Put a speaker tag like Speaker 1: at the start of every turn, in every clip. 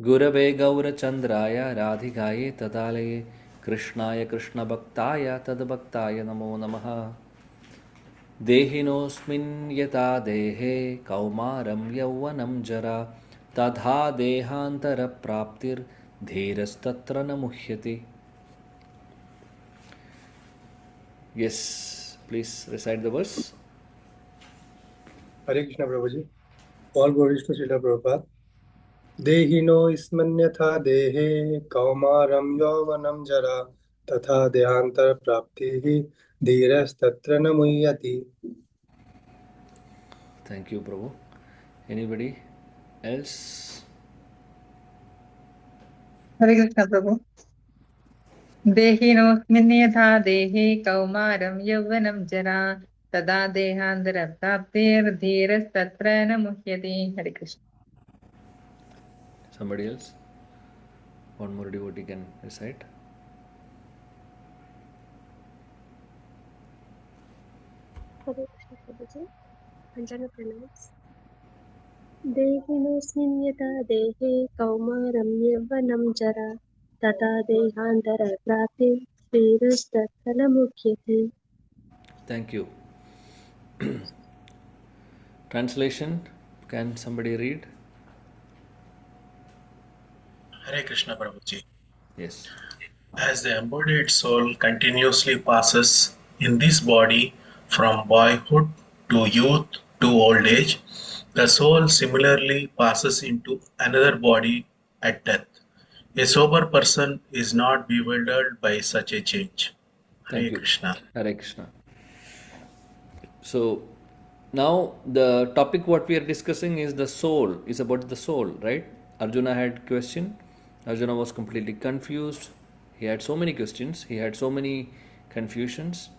Speaker 1: Gurave Gaurachandraya Radhikaye Tadalaye Krishnaya Krishna Bhaktaya Tadbhaktaya Namo Namaha Dehinosmin Yata Dehe Kaumaram Yauvanam Jara Tadha Dehantara Praptir Dhirastatra Namuhyati. Yes, please recite the verse.
Speaker 2: Hare Krishna Prabhuji. All glories to Srila Prabhupada. Dehino ismanyatha dehe kaumaram yauvanam jara tatha dehantar praptihi dhiras tatra namuyati.
Speaker 1: Thank you, Prabhu. Anybody else?
Speaker 3: Hare Krishna Prabhu. देहिनोऽस्मिन् यथा देहे कौमारं यौवनं जरा तदा देहान्तरप्राप्तिर्धीरस्तत्र न मुह्यते. Hare Krishna.
Speaker 1: Somebody else? One more devotee can recite.
Speaker 4: Hare Krishna Prabhuji. I'm trying to pronounce. देहिनोऽस्मिन् यथा देहे कौमारं यौवनं जरा तथा देहान्तरप्राप्तिः श्रीरस्तत्फलमुच्यते.
Speaker 1: Thank you. Translation, can somebody read?
Speaker 5: Hare Krishna Prabhuji.
Speaker 1: Yes.
Speaker 5: As the embodied soul continuously passes in this body from boyhood to youth to old age, the soul similarly passes into another body at death. A sober person is not bewildered by such a change.
Speaker 1: Thank
Speaker 5: Hare
Speaker 1: you.
Speaker 5: Krishna.
Speaker 1: Hare Krishna. So now the topic what we are discussing is the soul, is about the soul, right? Arjuna had question. Arjuna was completely confused. He had so many questions. He had so many confusions.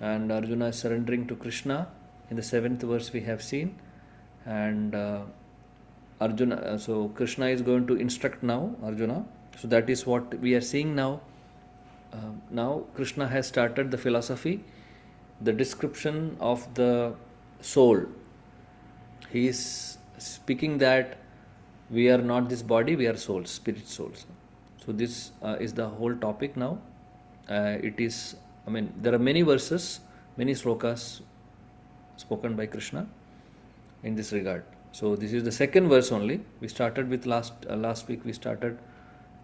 Speaker 1: And Arjuna is surrendering to Krishna. In the 7th verse we have seen. And Arjuna, so Krishna is going to instruct now Arjuna. So that is what we are seeing now. Now Krishna has started the philosophy, the description of the soul. He is speaking that we are not this body, we are souls, spirit souls. So this is the whole topic now. There are many verses, many slokas spoken by Krishna in this regard. So this is the second verse only. We started with last week. We started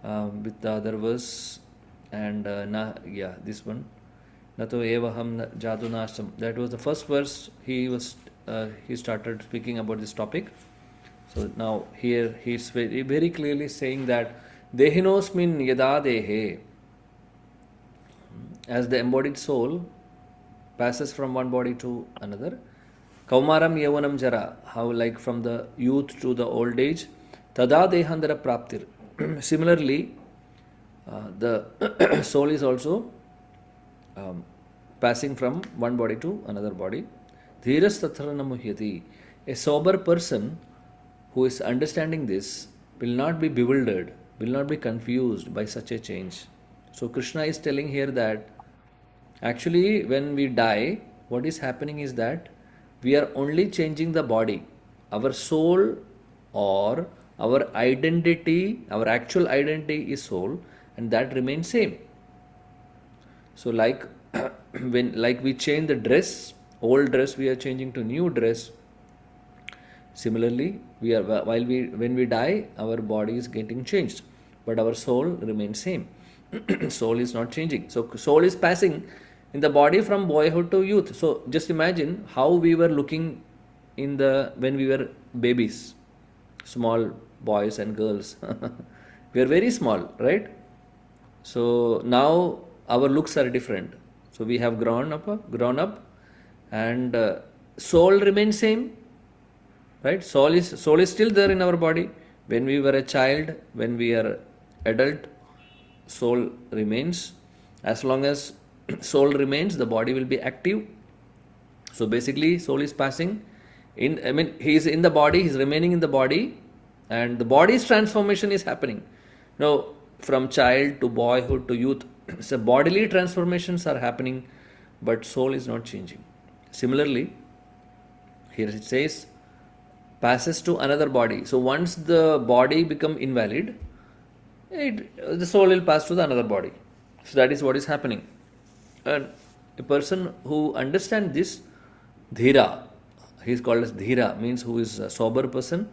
Speaker 1: with the other verse, and this one. Nato evaham jadu nasham. That was the first verse. He started speaking about this topic. So now here he is very, very clearly saying that dehinosmin yada dehe, as the embodied soul passes from one body to another, kaumaram yavanam jara, how like from the youth to the old age, tada dehandara praptir. Similarly, the soul is also passing from one body to another body. Dhiras tathara namuhyati. A sober person who is understanding this will not be bewildered, will not be confused by such a change. So Krishna is telling here that actually when we die, what is happening is that we are only changing the body. Our soul or our identity, our actual identity is soul, and that remains same. So like when we change the dress, old dress we are changing to new dress. Similarly, when we die, our body is getting changed, but our soul remains same. Soul is not changing. So soul is passing in the body from boyhood to youth. So just imagine how we were looking when we were babies, small boys and girls. We are very small, right? So now our looks are different. So we have grown up, and soul remains same. Right? Soul is still there in our body. When we were a child, when we are adult, soul remains. As long as soul remains, the body will be active. So basically, soul is passing in. He is in the body. He is remaining in the body, and the body's transformation is happening. Now, from child to boyhood to youth, so bodily transformations are happening, but soul is not changing. Similarly, here it says, passes to another body. So once the body become invalid, the soul will pass to the another body. So that is what is happening. And a person who understands this, dhira, he is called as dhira, means who is a sober person.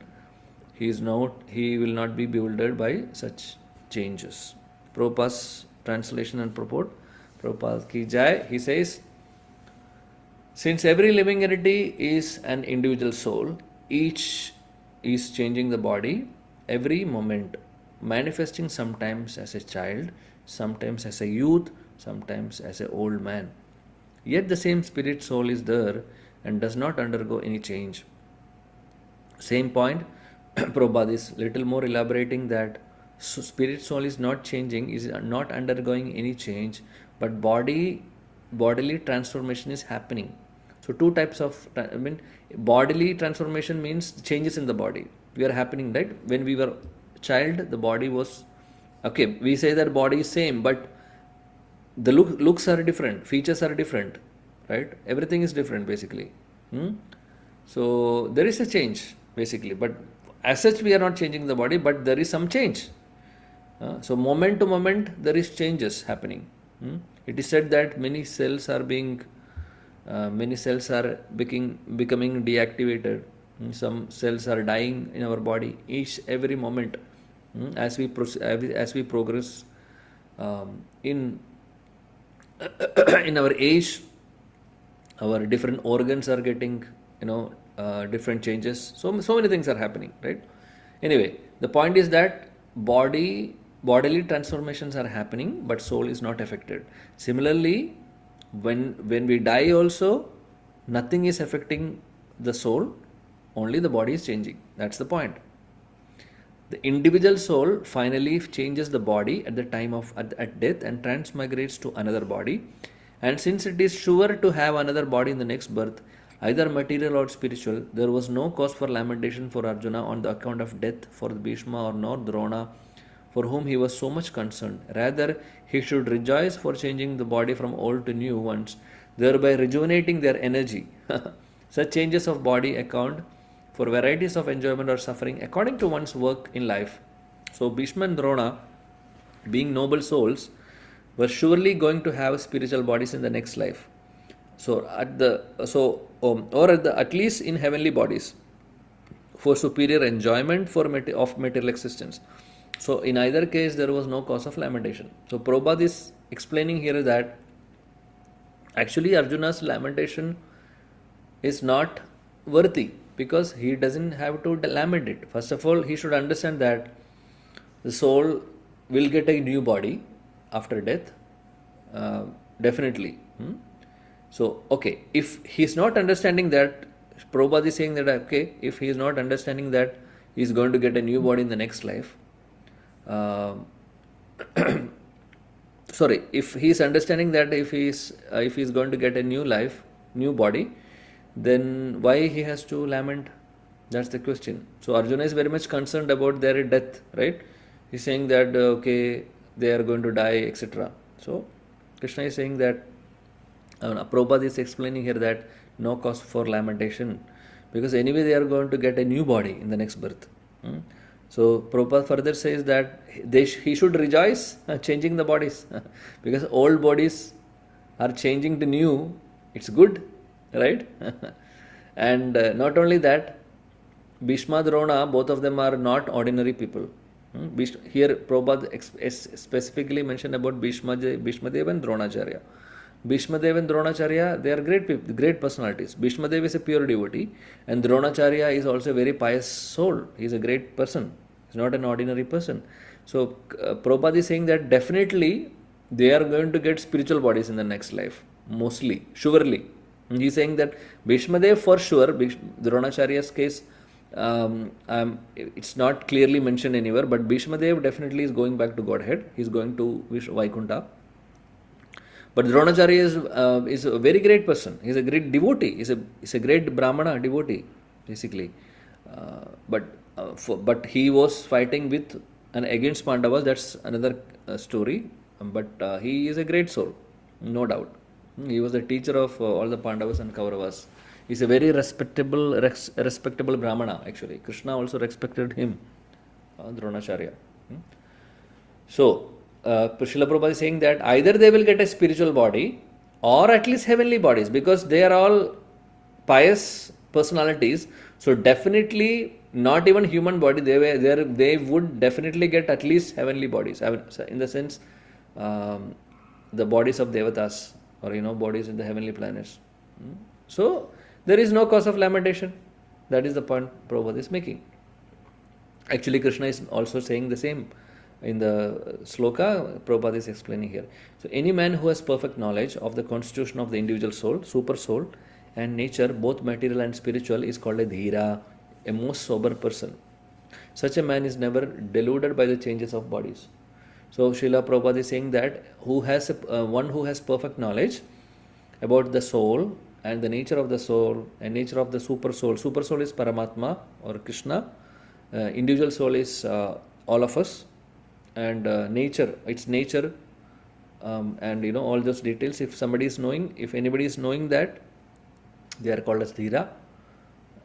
Speaker 1: He will not be bewildered by such changes. Prabhupada's translation and purport. Prabhupada ki jai, he says, since every living entity is an individual soul, each is changing the body every moment, manifesting sometimes as a child, sometimes as a youth, sometimes as an old man. Yet the same spirit soul is there and does not undergo any change. Same point, Prabhupada is little more elaborating that spirit soul is not changing, is not undergoing any change, but bodily transformation is happening. So two types of, bodily transformation means changes in the body. We are happening, right? When we were child, the body was, okay, we say that body is same, but the looks are different, features are different, right? Everything is different basically. So there is a change basically, but as such we are not changing the body, but there is some change. So moment to moment there is changes happening. It is said that many cells are becoming deactivated. Some cells are dying in our body every moment. As we progress in our age, our different organs are getting different changes. So many things are happening, right? Anyway, the point is that bodily transformations are happening, but soul is not affected. Similarly, when we die also, nothing is affecting the soul, only the body is changing. That's the point. The individual soul finally changes the body at the time of at death and transmigrates to another body. And since it is sure to have another body in the next birth, either material or spiritual, there was no cause for lamentation for Arjuna on the account of death for Bhishma or nor Drona, for whom he was so much concerned. Rather, he should rejoice for changing the body from old to new ones, thereby rejuvenating their energy. Such changes of body account for varieties of enjoyment or suffering according to one's work in life. So Bhishma and Drona, being noble souls, were surely going to have spiritual bodies in the next life. So at least in heavenly bodies, for superior enjoyment of material existence. So in either case, there was no cause of lamentation. So Prabhupada is explaining here that actually Arjuna's lamentation is not worthy, because he doesn't have to lament it. First of all, he should understand that the soul will get a new body after death, definitely. So, okay, if he is not understanding that, Prabhupada is saying that, okay, if he is not understanding that he is going to get a new body in the next life, if he is understanding that if he is going to get a new body, then why he has to lament? That's the question. So Arjuna is very much concerned about their death, right? He's saying that okay, they are going to die, etc. So Krishna is saying that Prabhupada is explaining here that no cause for lamentation, because anyway they are going to get a new body in the next birth. So Prabhupada further says that he should rejoice changing the bodies because old bodies are changing to new. It's good, right? And not only that, Bhishma, Drona, both of them are not ordinary people. Here Prabhupada specifically mentioned about Bhishma Dev and Dronacharya. Bhishma Dev and Dronacharya, they are great people, great personalities. Bhishma Dev is a pure devotee, and Dronacharya is also a very pious soul. He is a great person. He's not an ordinary person. So Prabhupada is saying that definitely they are going to get spiritual bodies in the next life, mostly, surely. He is saying that Bhishma Dev for sure. Dronacharya's case, it's not clearly mentioned anywhere, but Bhishma Dev definitely is going back to Godhead. He is going to Vaikuntha. But Dronacharya is a very great person. He is a great devotee. He's a great Brahmana devotee, basically. But he was fighting with and against Pandavas. That's another story. But he is a great soul, no doubt. He was the teacher of all the Pandavas and Kauravas He's a very respectable Brahmana actually. Krishna also respected him, Dronacharya. So, Srila Prabhupada is saying that either they will get a spiritual body or at least heavenly bodies, because they are all pious personalities. So, definitely not even human body, they would definitely get at least heavenly bodies. In the sense, the bodies of devatas, or bodies in the heavenly planets. So, there is no cause of lamentation. That is the point Prabhupada is making. Actually, Krishna is also saying the same. In the sloka, Prabhupada is explaining here. So, any man who has perfect knowledge of the constitution of the individual soul, super soul, and nature, both material and spiritual, is called a dhira, a most sober person. Such a man is never deluded by the changes of bodies. So, Srila Prabhupada is saying that one who has perfect knowledge about the soul and the nature of the soul and nature of the super soul. Super soul is Paramatma or Krishna. Individual soul is all of us. And nature, its nature, and all those details. If anybody is knowing that, they are called as dhira.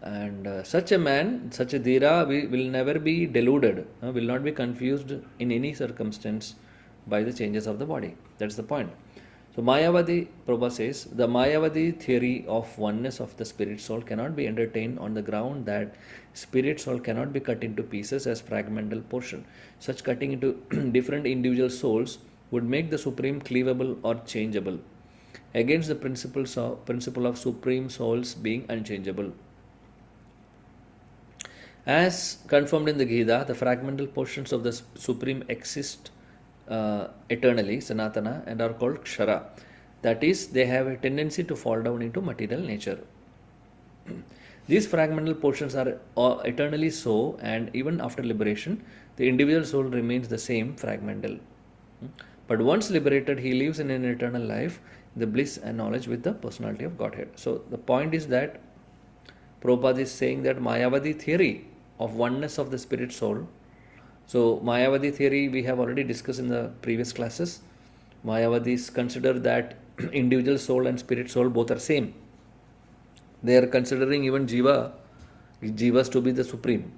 Speaker 1: And such a man, such a dhira, will never be deluded, will not be confused in any circumstance by the changes of the body. That's the point. So Mayavadi, Prabhupada says, the Mayavadi theory of oneness of the spirit soul cannot be entertained on the ground that spirit soul cannot be cut into pieces as fragmental portion. Such cutting into different individual souls would make the supreme cleavable or changeable, against the principle of supreme souls being unchangeable. As confirmed in the Gita, the fragmental portions of the supreme exist eternally, sanatana, and are called kshara. That is, they have a tendency to fall down into material nature. These fragmental portions are eternally so, and even after liberation, the individual soul remains the same fragmental. But once liberated, he lives in an eternal life, the bliss and knowledge with the personality of Godhead. So the point is that Prabhupada is saying that Mayavadi theory of oneness of the spirit soul. So Mayavadi theory we have already discussed in the previous classes. Mayavadis consider that individual soul and spirit soul both are same. They are considering even jivas to be the supreme.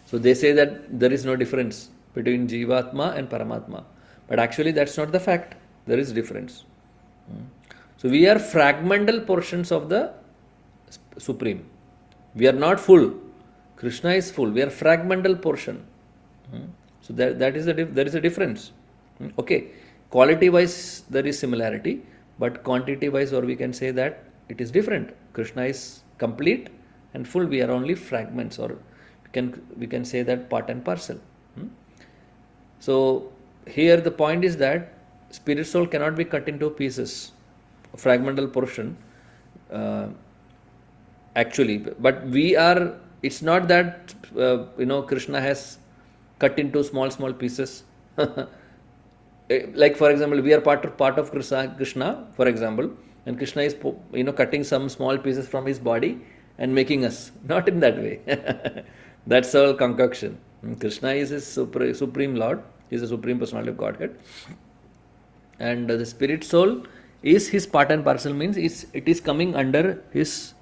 Speaker 1: So they say that there is no difference between jivatma and paramatma. But actually that's not the fact. There is difference. So we are fragmental portions of the supreme. We are not full. Krishna is full. We are fragmental portion. So there is a difference. Okay, quality wise there is similarity, but quantity wise, or we can say that it is different. Krishna is complete and full. We are only fragments, or we can say that part and parcel. So here the point is that spirit soul cannot be cut into pieces, fragmental portion. Actually, but we are. It's not that Krishna has cut into small pieces. Like for example, we are part of Krishna, for example, and Krishna is cutting some small pieces from his body and making us. Not in that way. That's all concoction. Krishna is his supreme Lord. He is the supreme personality of Godhead, and the spirit soul is his part and parcel. Means it is coming under his.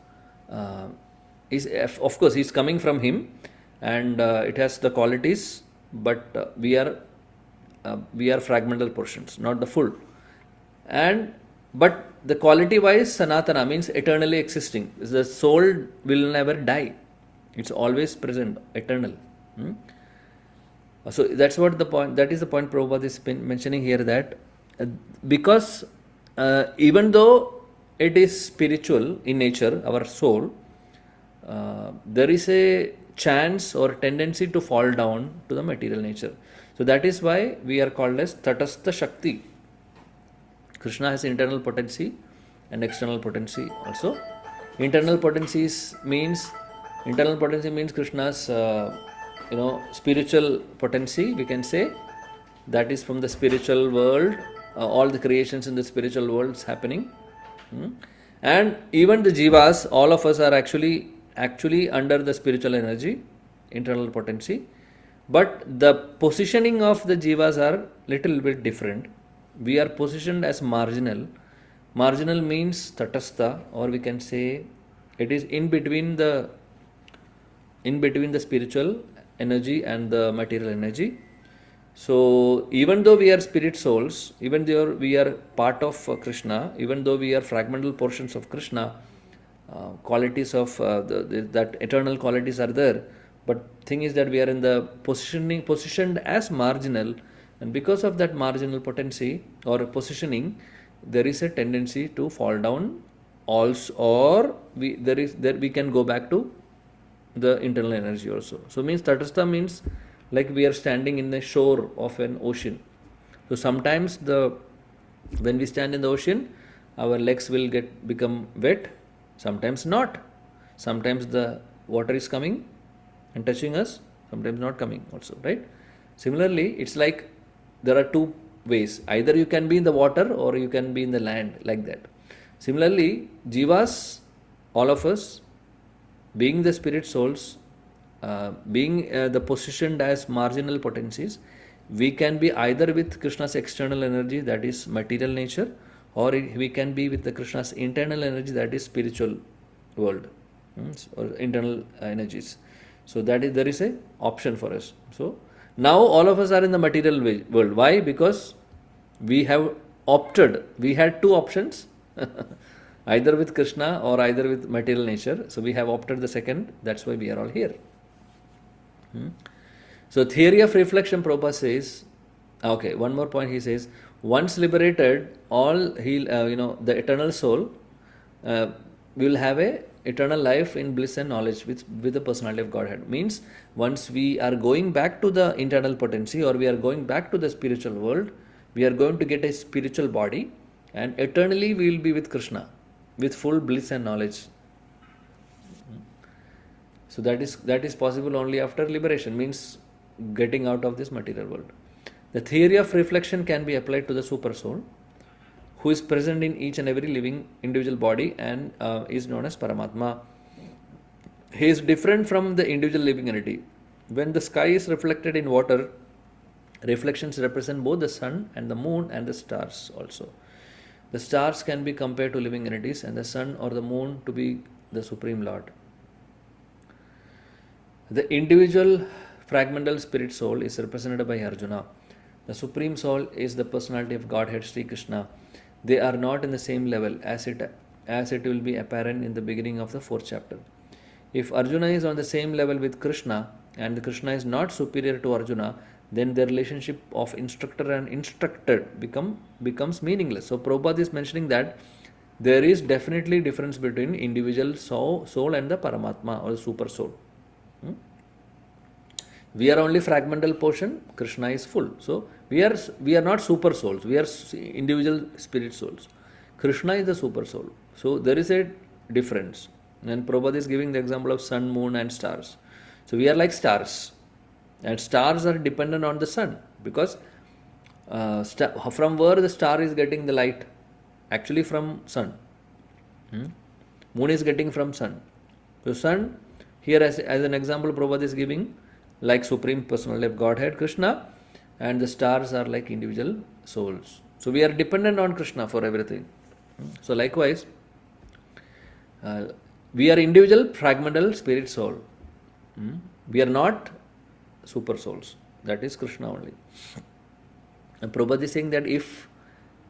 Speaker 1: Of course, he is coming from him, and it has the qualities, but we are fragmental portions, not the full. But the quality wise, sanatana means eternally existing. The soul will never die. It's always present, eternal. So that's what the point. That is the point Prabhupada is mentioning here, that because even though it is spiritual in nature, our soul, there is a chance or tendency to fall down to the material nature. So that is why we are called as Tatastha Shakti. Krishna has internal potency and external potency also. Internal potency means Krishna's spiritual potency, we can say. That is from the spiritual world. All the creations in the spiritual world is happening. And even the jivas, all of us are actually under the spiritual energy, internal potency. But the positioning of the jivas are little bit different. We are positioned as marginal, Marginal means tatastha, or we can say it is in between the spiritual energy and the material energy. So even though we are spirit souls, even though we are part of Krishna, even though we are fragmental portions of Krishna, qualities of that eternal qualities are there. But thing is that we are in the positioned as marginal, and because of that marginal potency or positioning, there is a tendency to fall down. Also, or we can go back to the internal energy also. So means tatastha means like we are standing in the shore of an ocean. So sometimes when we stand in the ocean, our legs will become wet, sometimes not. Sometimes the water is coming and touching us, sometimes not coming also, right? Similarly, it's like there are two ways. Either you can be in the water or you can be in the land, like that. Similarly, jivas, all of us, being the spirit souls, being the positioned as marginal potencies, we can be either with Krishna's external energy, that is material nature, or we can be with the Krishna's internal energy, that is spiritual world, or internal energies. So there is a option for us. So now all of us are in the material world. Why? Because we have opted. We had two options, either with Krishna or either with material nature. So we have opted the second. That's why we are all here. So theory of reflection, Prabhupada says, okay, one more point he says, once liberated, the eternal soul will have a eternal life in bliss and knowledge with the personality of Godhead. Means once we are going back to the internal potency, or we are going back to the spiritual world, we are going to get a spiritual body, and eternally we will be with Krishna with full bliss and knowledge. So that is possible only after liberation, means getting out of this material world. The theory of reflection can be applied to the super soul, who is present in each and every living individual body and is known as Paramatma. He is different from the individual living entity. When the sky is reflected in water, reflections represent both the sun and the moon and the stars also. The stars can be compared to living entities, and the sun or the moon to be the Supreme Lord. The individual fragmental spirit soul is represented by Arjuna. The Supreme Soul is the personality of Godhead, Sri Krishna. They are not in the same level as it will be apparent in the beginning of the 4th chapter. If Arjuna is on the same level with Krishna and Krishna is not superior to Arjuna, then the relationship of instructor and instructed becomes meaningless. So Prabhupada is mentioning that there is definitely difference between individual soul and the Paramatma or the super soul. We are only fragmental portion, Krishna is full. So we are not super souls, we are individual spirit souls. Krishna is the super soul. So there is a difference. And Prabhupada is giving the example of sun, moon and stars. So we are like stars. And stars are dependent on the sun, because from where the star is getting the light? Actually from sun. Moon is getting from sun. So sun, here as an example Prabhupada is giving, like Supreme Personality of Godhead, Krishna, and the stars are like individual souls. So we are dependent on Krishna for everything. So likewise, we are individual fragmental spirit soul. We are not super souls. That is Krishna only. And Prabhupada is saying that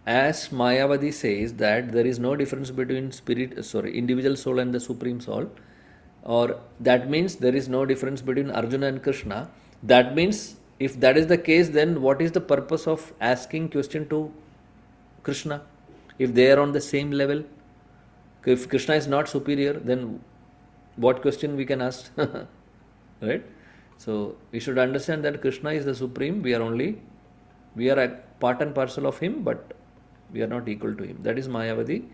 Speaker 1: as Mayavadi says that there is no difference between individual soul and the Supreme Soul, or that means there is no difference between Arjuna and Krishna. That means if that is the case, then what is the purpose of asking question to Krishna? If they are on the same level, if Krishna is not superior, then what question we can ask? Right? So we should understand that Krishna is the Supreme. We are a part and parcel of him, but we are not equal to him. That is Mayavadi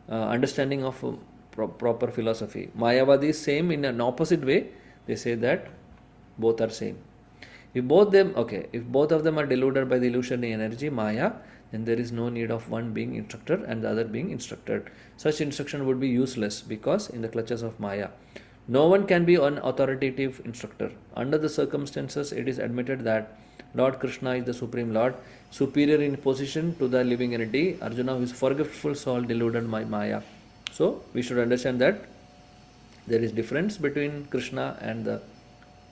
Speaker 1: understanding of proper philosophy. Mayavadi is same in an opposite way. They say that both are same. If both of them are deluded by the illusionary energy, Maya, then there is no need of one being instructor and the other being instructed. Such instruction would be useless, because in the clutches of Maya, no one can be an authoritative instructor. Under the circumstances, it is admitted that Lord Krishna is the Supreme Lord, superior in position to the living entity. Arjuna, who is forgetful soul, deluded by Maya. So we should understand that there is difference between Krishna and the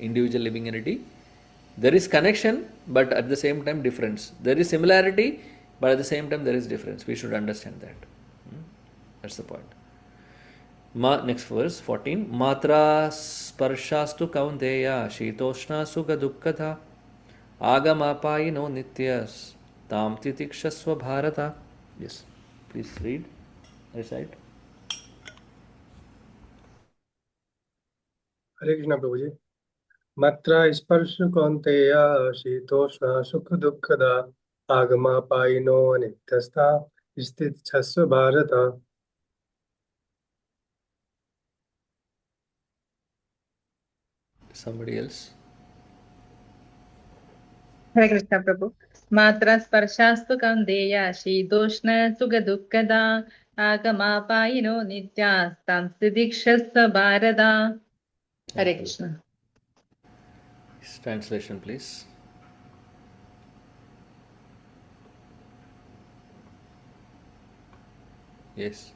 Speaker 1: individual living entity. There is connection, but at the same time difference. There is similarity, but at the same time there is difference. We should understand that. That's the point. Next verse 14. Matra sparshastu kaunteya shitoshna sukha dukkatha agamapayino nityas tam titikshasva bharata. Yes, please read, recite.
Speaker 2: Hare Krishna Prabhuji. Matra sparsha kaunteya shitoshna sukha dukkada agama payino anityasta istit chasva bharata.
Speaker 1: Somebody else.
Speaker 3: Hare Krishna Prabhu. Matra sparshastu kaunteya shitoshna sukha dukkada agamapayino nityastam siddhikshasva bharata. Hare Krishna.
Speaker 1: Translation, please. Yes.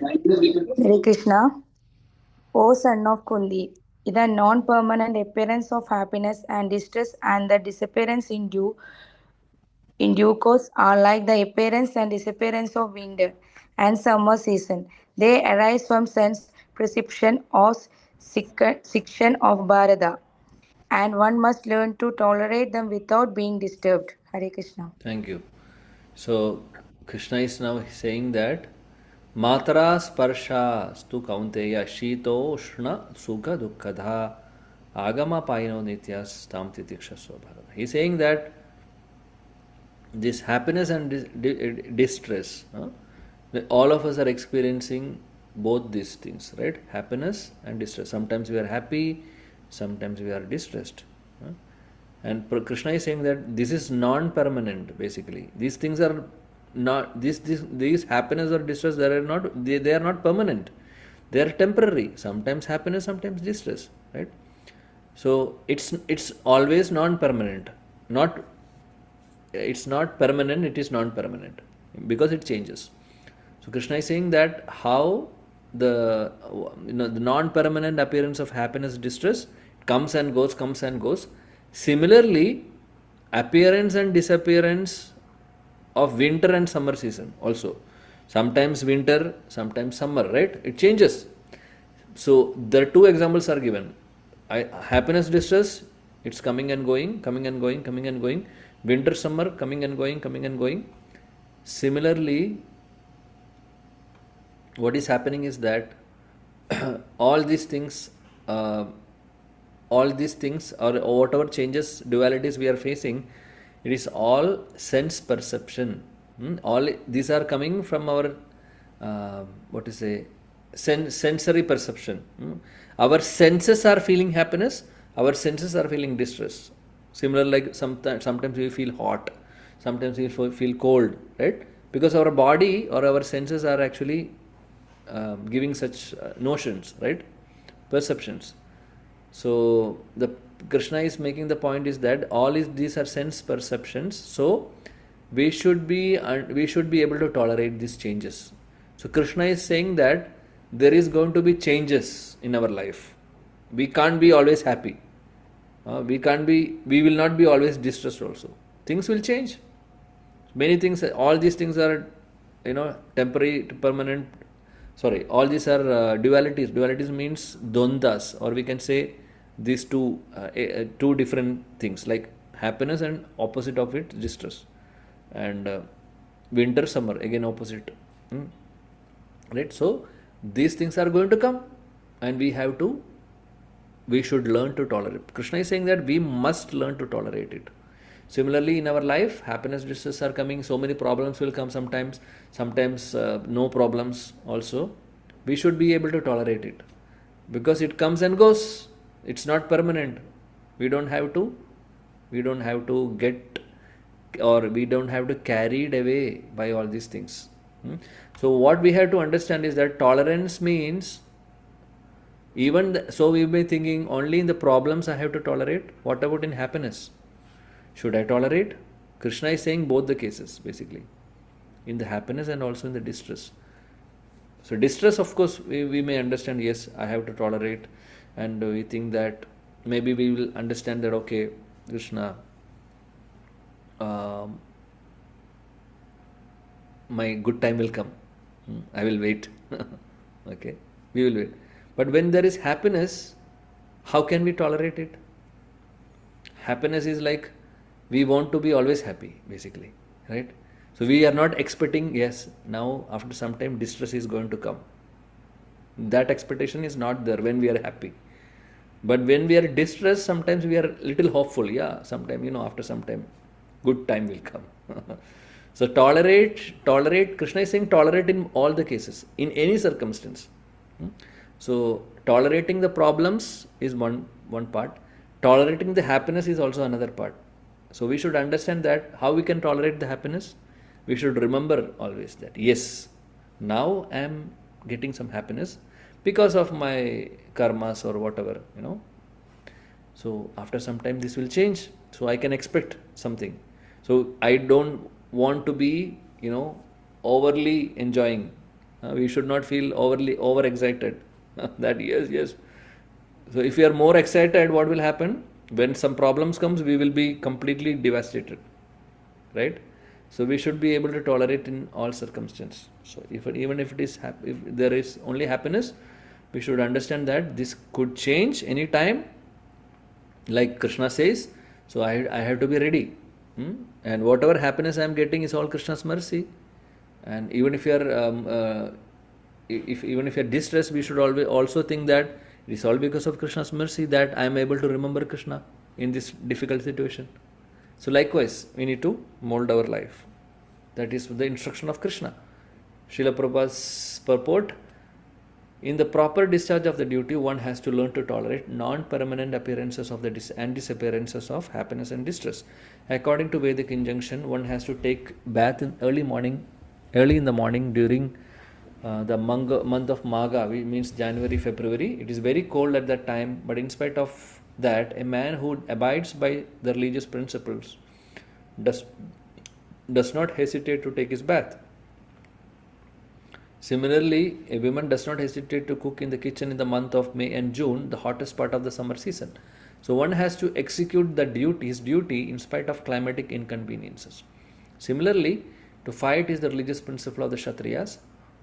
Speaker 6: Hare Krishna. O son of Kundi, the non-permanent appearance of happiness and distress and the disappearance in due course are like the appearance and disappearance of winter and summer season. They arise from sense perception or section of Bharata, and one must learn to tolerate them without being disturbed. Hare Krishna.
Speaker 1: Thank you. So Krishna is now saying that Matra sparsha stu kaunteya shito ushna sukha dukkadha agama payino nityas tam titikshasva bharata. He is saying that this happiness and distress, all of us are experiencing both these things, right? Happiness and distress. Sometimes we are happy, sometimes we are distressed. And Krishna is saying that this is non-permanent. Basically, these things are not these happiness or distress. They are not permanent. They are temporary. Sometimes happiness, sometimes distress, right? So it's always non-permanent. It's not permanent. It is non-permanent because it changes. So Krishna is saying that how the non-permanent appearance of happiness, distress comes and goes. Similarly, appearance and disappearance of winter and summer season also. Sometimes winter, sometimes summer, right? It changes. So the two examples are given. Happiness, distress, it's coming and going. Winter, summer, coming and going. Similarly, what is happening is that all these things or whatever changes, dualities we are facing, it is all sense perception. All these are coming from our sensory perception. Our senses are feeling happiness, our senses are feeling distress. Similar, like sometimes we feel hot, sometimes we feel cold, right? Because our body or our senses are actually giving such notions, right? Perceptions. So the Krishna is making the point is that these are sense perceptions. So we should be able to tolerate these changes. So Krishna is saying that there is going to be changes in our life. We can't be always happy. We will not be always distressed also. Things will change. Many things, all these things are, temporary, permanent. Sorry, all these are dualities. Dualities means dvandvas, or we can say these two different things, like happiness and opposite of it, distress. And winter, summer, again opposite. Right? So these things are going to come, and we should learn to tolerate. Krishna is saying that we must learn to tolerate it. Similarly, in our life, happiness, distress are coming. So many problems will come sometimes no problems also. We should be able to tolerate it because it comes and goes. It's not permanent. We don't have to get, or we don't have to carried away by all these things. So what we have to understand is that tolerance means so we've been thinking only in the problems I have to tolerate. What about in happiness? Should I tolerate? Krishna is saying both the cases basically, in the happiness and also in the distress. So distress, of course, we may understand, yes, I have to tolerate, and we think that maybe we will understand that, okay, Krishna, my good time will come. I will wait. Okay, we will wait. But when there is happiness, how can we tolerate it? Happiness is like we want to be always happy, basically, right? So we are not expecting, yes, now after some time distress is going to come. That expectation is not there when we are happy. But when we are distressed, sometimes we are little hopeful. Yeah, sometime, after some time, good time will come. So tolerate, Krishna is saying tolerate in all the cases, in any circumstance. So tolerating the problems is one part. Tolerating the happiness is also another part. So we should understand that how we can tolerate the happiness. We should remember always that, yes, now I am getting some happiness because of my karmas or whatever, So after some time this will change. So I can expect something. So I don't want to be, overly enjoying. We should not feel overexcited. That yes. So if we are more excited, what will happen? When some problems comes, we will be completely devastated, right? So we should be able to tolerate in all circumstances. So even if there is only happiness, we should understand that this could change any time, like Krishna says. So I have to be ready, and whatever happiness I am getting is all Krishna's mercy. And even if you are even if you are distressed, we should always also think that it is all because of Krishna's mercy that I am able to remember Krishna in this difficult situation. So likewise, we need to mold our life. That is the instruction of Krishna. Srila Prabhupada's purport: in the proper discharge of the duty, one has to learn to tolerate non-permanent appearances of and disappearances of happiness and distress. According to Vedic injunction, one has to take bath early in the morning during the month of Magha, which means January, February. It is very cold at that time, but in spite of that, a man who abides by the religious principles does not hesitate to take his bath. Similarly, a woman does not hesitate to cook in the kitchen in the month of May and June, the hottest part of the summer season. So one has to execute his duty in spite of climatic inconveniences. Similarly, to fight is the religious principle of the Kshatriyas,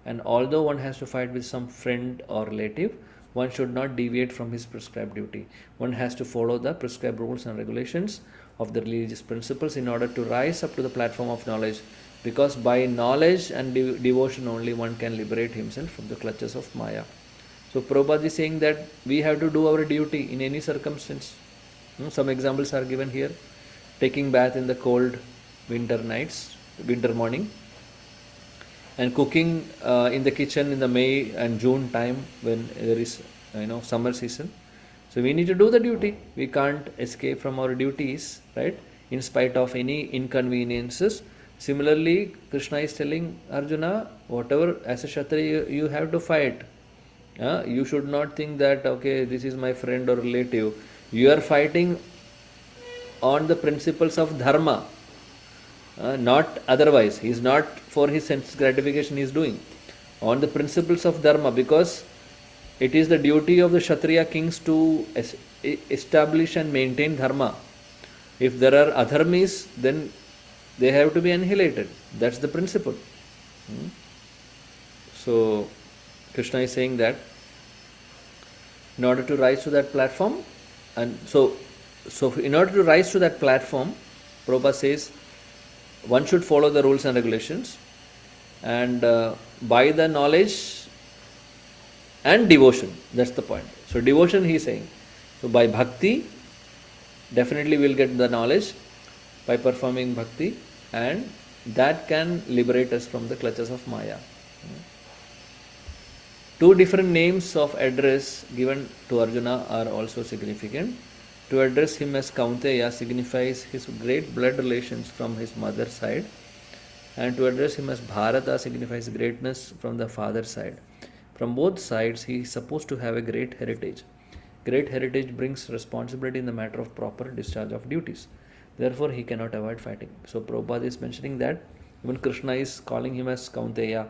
Speaker 1: and although one has to fight with some friend or relative, one should not deviate from his prescribed duty. One has to follow the prescribed rules and regulations of the religious principles in order to rise up to the platform of knowledge, because by knowledge and devotion only one can liberate himself from the clutches of Maya. So Prabhupada is saying that we have to do our duty in any circumstance. Some examples are given here. Taking bath in the cold winter morning, and cooking in the kitchen in the May and June time when there is summer season. So we need to do the duty. We can't escape from our duties, right? In spite of any inconveniences. Similarly, Krishna is telling Arjuna, whatever, as a Kshatriya you have to fight. You should not think that, okay, this is my friend or relative. You are fighting on the principles of dharma, not otherwise. He is not for his sense gratification he is doing. On the principles of dharma, because it is the duty of the Kshatriya kings to establish and maintain dharma. If there are adharmis, then they have to be annihilated. That's the principle. So Krishna is saying that in order to rise to that platform, and so in order to rise to that platform, Prabhupada says one should follow the rules and regulations, and by the knowledge and devotion. That's the point. So devotion he is saying. So by bhakti, definitely we will get the knowledge by performing bhakti, and that can liberate us from the clutches of Maya. Two different names of address given to Arjuna are also significant. To address him as Kaunteya signifies his great blood relations from his mother's side, and to address him as Bharata signifies greatness from the father's side. From both sides, he is supposed to have a great heritage. Great heritage brings responsibility in the matter of proper discharge of duties. Therefore, he cannot avoid fighting. So, Prabhupada is mentioning that even Krishna is calling him as Kaunteya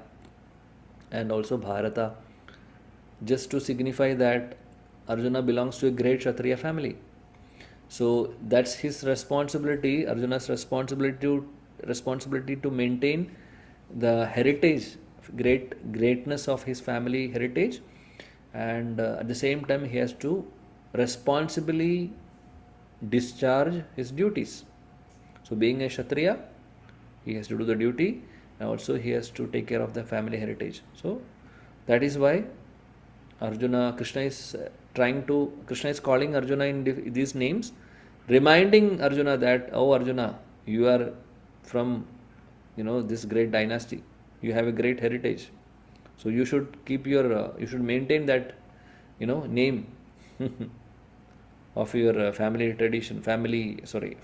Speaker 1: and also Bharata, just to signify that Arjuna belongs to a great Kshatriya family. So that's his responsibility, Arjuna's responsibility to maintain the heritage, greatness of his family heritage, and at the same time he has to responsibly discharge his duties. So being a Kshatriya, he has to do the duty, and also he has to take care of the family heritage. So that is why Krishna is calling Arjuna in these names, reminding Arjuna that, oh Arjuna, you are from, this great dynasty. You have a great heritage. So you should you should maintain that, name of your family tradition,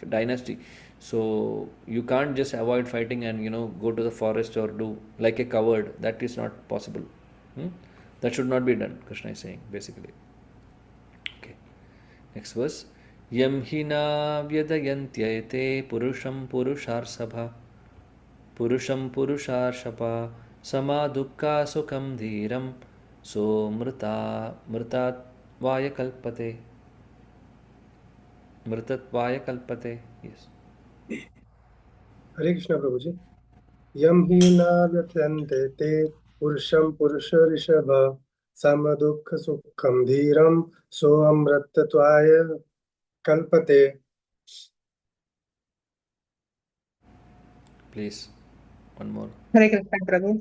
Speaker 1: dynasty. So you can't just avoid fighting and, go to the forest or do like a coward. That is not possible. That should not be done, Krishna is saying, basically. Okay. Next verse. Yam hina vyadayantyayate purusham purusharshapa sama dukkha sukham dhiram so mritat vaya kalpate. Yes.
Speaker 2: Hare Krishna Prabhuji. Yam hi na vyatyante te purusham purusharishabha samadukha sukham dhiram so amritatvaya kalpate.
Speaker 1: Please, one more.
Speaker 3: हरे कृष्ण प्रभु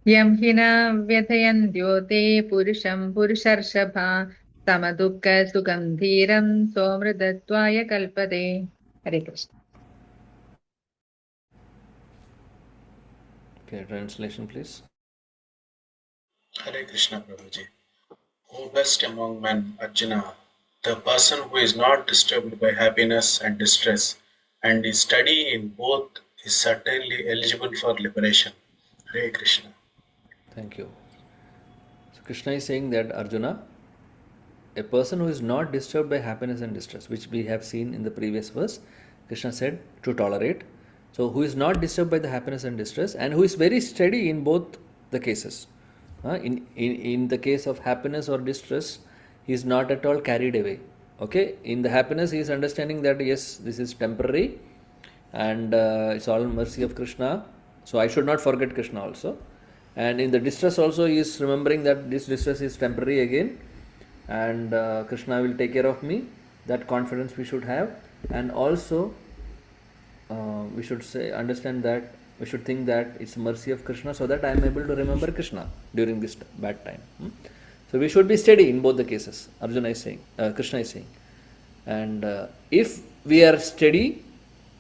Speaker 3: यं हि न व्यथयन्त्यो ते पुरुषं पुरुषर्षभा समदुःखसुखं धीरं सोमृतत्वाय कल्पते हरे Krishna
Speaker 1: Okay, translation please.
Speaker 5: Hare Krishna Prabhuji. O best among men, Arjuna, the person who is not disturbed by happiness and distress and is steady in both is certainly eligible for liberation. Hare Krishna.
Speaker 1: Thank you. So Krishna is saying that Arjuna, a person who is not disturbed by happiness and distress, which we have seen in the previous verse, Krishna said to tolerate. So who is not disturbed by the happiness and distress and who is very steady in both the cases. In the case of happiness or distress, he is not at all carried away. Okay, in the happiness he is understanding that yes, this is temporary and it's all mercy of Krishna. So I should not forget Krishna also. And in the distress also he is remembering that this distress is temporary again and Krishna will take care of me. That confidence we should have. And also we should understand that we should think that it's mercy of Krishna so that I am able to remember Krishna during this bad time. So we should be steady in both the cases, Arjuna is saying, Krishna is saying. And if we are steady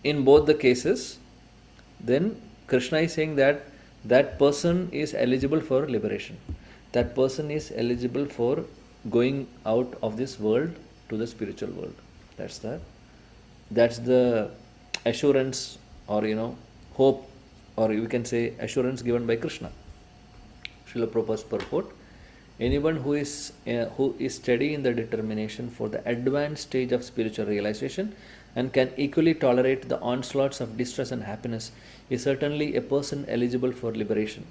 Speaker 1: in both the cases, then Krishna is saying that that person is eligible for liberation. That person is eligible for going out of this world to the spiritual world. That's the assurance or hope, or you can say assurance given by Krishna. Srila Prabhupada's purport. Anyone who is steady in the determination for the advanced stage of spiritual realization and can equally tolerate the onslaughts of distress and happiness is certainly a person eligible for liberation.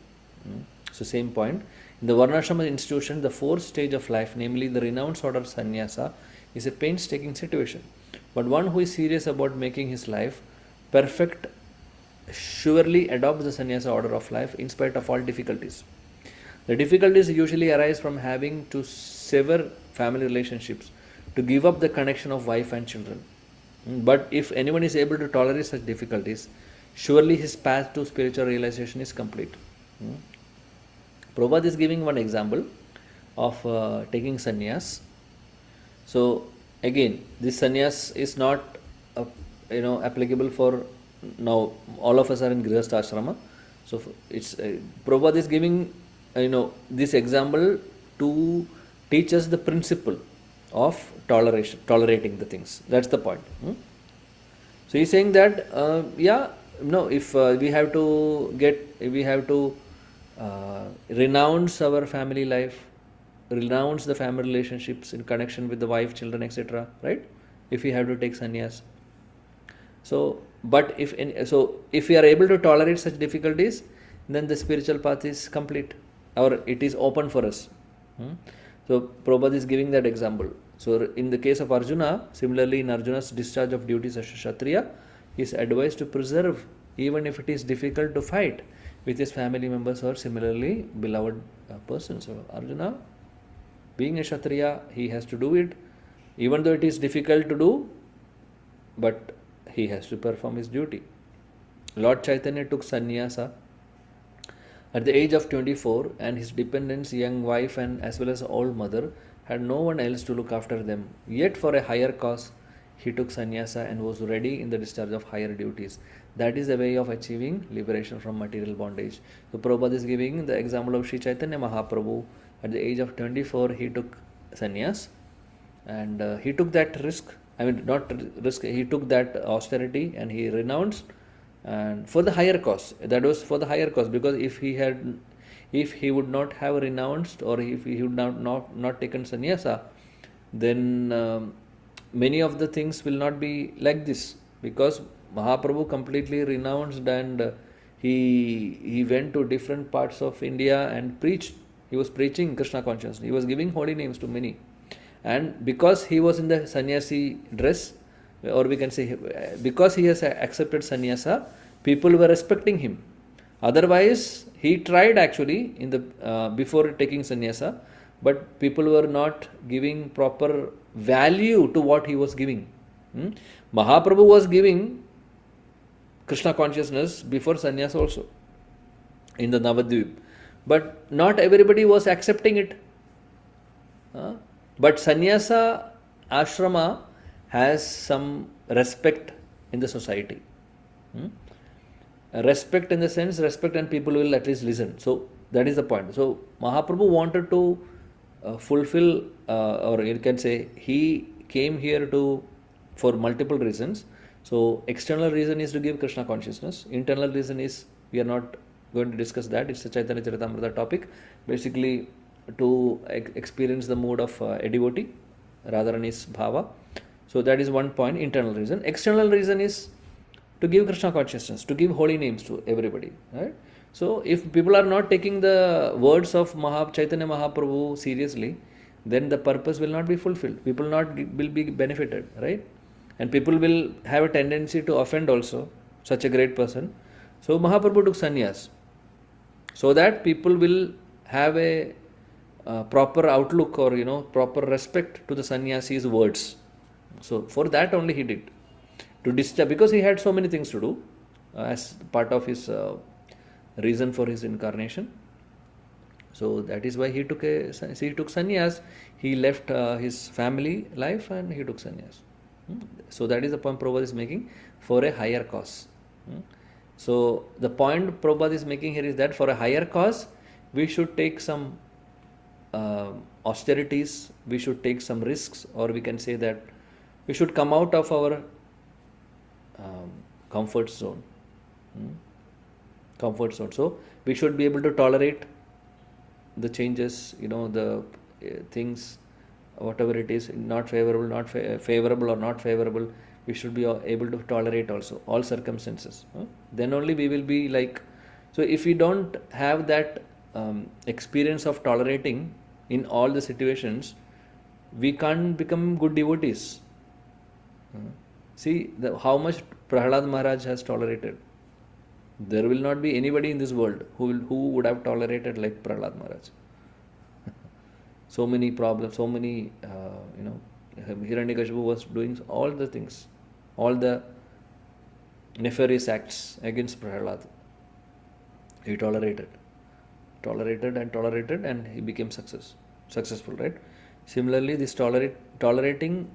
Speaker 1: So same point. In the Varnashrama institution, the fourth stage of life, namely the renounced order sannyasa, is a painstaking situation. But one who is serious about making his life perfect surely adopts the sannyasa order of life in spite of all difficulties. The difficulties usually arise from having to sever family relationships, to give up the connection of wife and children. But if anyone is able to tolerate such difficulties, surely his path to spiritual realization is complete. Prabhupada is giving one example of taking sannyas. So again, this sannyas is not applicable for now. All of us are in Grihastha ashrama. So it's Prabhupada is giving this example to teach us the principle of tolerating the things. That's the point. So he's saying that if we have to renounce our family life, renounce the family relationships in connection with the wife, children, etc. Right? If we have to take sannyas. So, but if we are able to tolerate such difficulties, then the spiritual path is complete, or it is open for us. So Prabhupada is giving that example. So in the case of Arjuna, similarly in Arjuna's discharge of duties as a Kshatriya, he is advised to preserve, even if it is difficult to fight with his family members or similarly beloved persons. So Arjuna, being a Kshatriya, he has to do it, even though it is difficult to do, but he has to perform his duty. Lord Chaitanya took sannyasa at the age of 24, and his dependents, young wife and as well as old mother, had no one else to look after them. Yet for a higher cause, he took sannyasa and was ready in the discharge of higher duties. That is the way of achieving liberation from material bondage. So Prabhupada is giving the example of Sri Chaitanya Mahaprabhu. At the age of 24, he took sannyas, and he took that risk. I mean, not risk, he took that austerity and he renounced, and for the higher cause. That was for the higher cause, because if he would not have renounced, or if he would not taken sannyasa, then many of the things will not be like this, because Mahaprabhu completely renounced, and he went to different parts of India and preached. He was preaching Krishna consciousness. He was giving holy names to many. And because he was in the sannyasi dress, or we can say because he has accepted sannyasa, people were respecting him. Otherwise, he tried actually in the before taking sannyasa, but people were not giving proper value to what he was giving. Mahaprabhu was giving Krishna consciousness before sannyasa also in the Navadvip, but not everybody was accepting it. But sannyasa ashrama has some respect in the society. Respect in the sense, respect, and people will at least listen. So that is the point. So Mahaprabhu wanted to fulfill, or you can say he came here for multiple reasons. So external reason is to give Krishna consciousness. Internal reason is, we are not going to discuss that. It's a Chaitanya Charitamrita topic. Basically, to experience the mood of a devotee, Radharani's bhava. So that is one point, internal reason. External reason is to give Krishna consciousness, to give holy names to everybody. Right? So if people are not taking the words of Chaitanya Mahaprabhu seriously, then the purpose will not be fulfilled. People will be benefited, right? And people will have a tendency to offend also such a great person. So Mahaprabhu took sannyas, so that people will have a proper outlook, or proper respect to the sannyasi's words. So for that only he did, to discharge, because he had so many things to do as part of his reason for his incarnation. So that is why he took sannyas. He left his family life and he took sannyas. So that is the point Prabhupada is making, for a higher cause. So the point Prabhupada is making here is that for a higher cause, we should take some austerities, we should take some risks, or we can say that we should come out of our comfort zone. So we should be able to tolerate the changes, the things, whatever it is, not favorable, favorable or not favorable. We should be able to tolerate also all circumstances. Then only we will be like. So if we don't have that experience of tolerating in all the situations, we can't become good devotees. See how much Prahlad Maharaj has tolerated. There will not be anybody in this world who would have tolerated like Prahlad Maharaj. So many problems, so many, Hiranyakashipu was doing all the things, all the nefarious acts against Prahlad. He tolerated, and he became successful, right? Similarly, this toleration,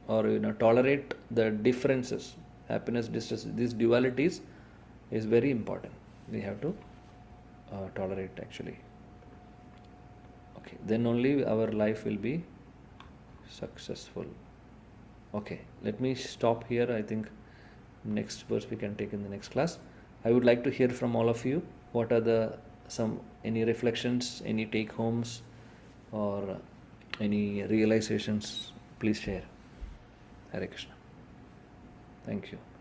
Speaker 1: or tolerate the differences, happiness, distress, these dualities is very important. We have to tolerate actually. Okay, then only our life will be successful. Okay, let me stop here. I think next verse we can take in the next class. I would like to hear from all of you. What are any reflections, any take homes, or any realizations? Please share. Hare Krishna. Thank you.